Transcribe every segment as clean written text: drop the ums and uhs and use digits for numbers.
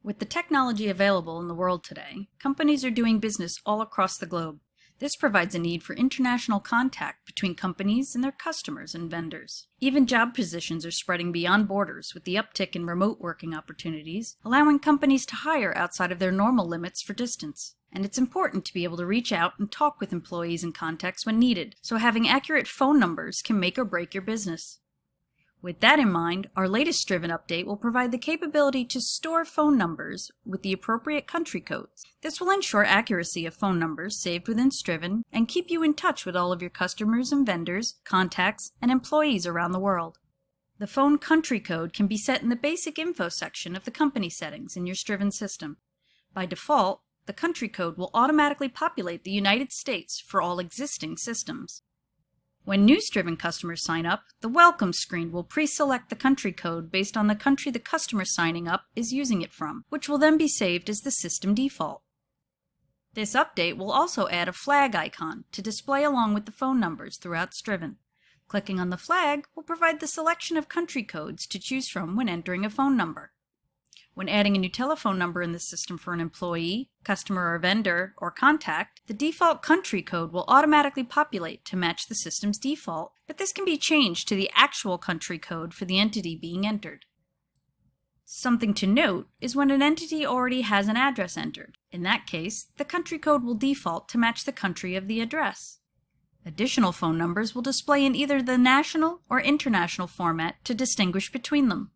With the technology available in the world today, companies are doing business all across the globe. This provides a need for international contact between companies and their customers and vendors. Even job positions are spreading beyond borders with the uptick in remote working opportunities, allowing companies to hire outside of their normal limits for distance. And it's important to be able to reach out and talk with employees and contacts when needed, so having accurate phone numbers can make or break your business. With that in mind, our latest Striven update will provide the capability to store phone numbers with the appropriate country codes. This will ensure accuracy of phone numbers saved within Striven and keep you in touch with all of your customers and vendors, contacts, and employees around the world. The phone country code can be set in the basic info section of the company settings in your Striven system. By default, the country code will automatically populate the United States for all existing systems. When new Striven customers sign up, the welcome screen will pre-select the country code based on the country the customer signing up is using it from, which will then be saved as the system default. This update will also add a flag icon to display along with the phone numbers throughout Striven. Clicking on the flag will provide the selection of country codes to choose from when entering a phone number. When adding a new telephone number in the system for an employee, customer or vendor, or contact, the default country code will automatically populate to match the system's default, but this can be changed to the actual country code for the entity being entered. Something to note is when an entity already has an address entered. In that case, the country code will default to match the country of the address. Additional phone numbers will display in either the national or international format to distinguish between them.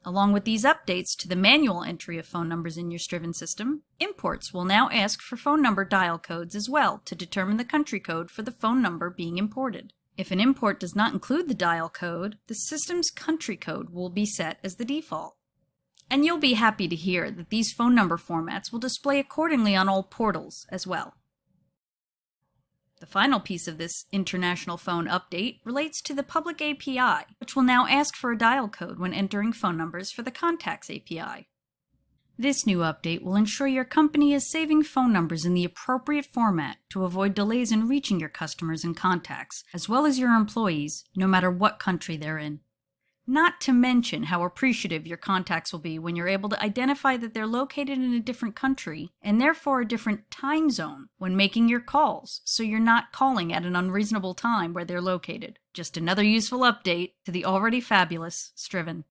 Along with these updates to the manual entry of phone numbers in your Striven system, imports will now ask for phone number dial codes as well to determine the country code for the phone number being imported. If an import does not include the dial code, the system's country code will be set as the default. And you'll be happy to hear that these phone number formats will display accordingly on all portals as well. The final piece of this international phone update relates to the public API, which will now ask for a dial code when entering phone numbers for the Contacts API. This new update will ensure your company is saving phone numbers in the appropriate format to avoid delays in reaching your customers and contacts, as well as your employees, no matter what country they're in. Not to mention how appreciative your contacts will be when you're able to identify that they're located in a different country and therefore a different time zone when making your calls, so you're not calling at an unreasonable time where they're located. Just another useful update to the already fabulous Striven.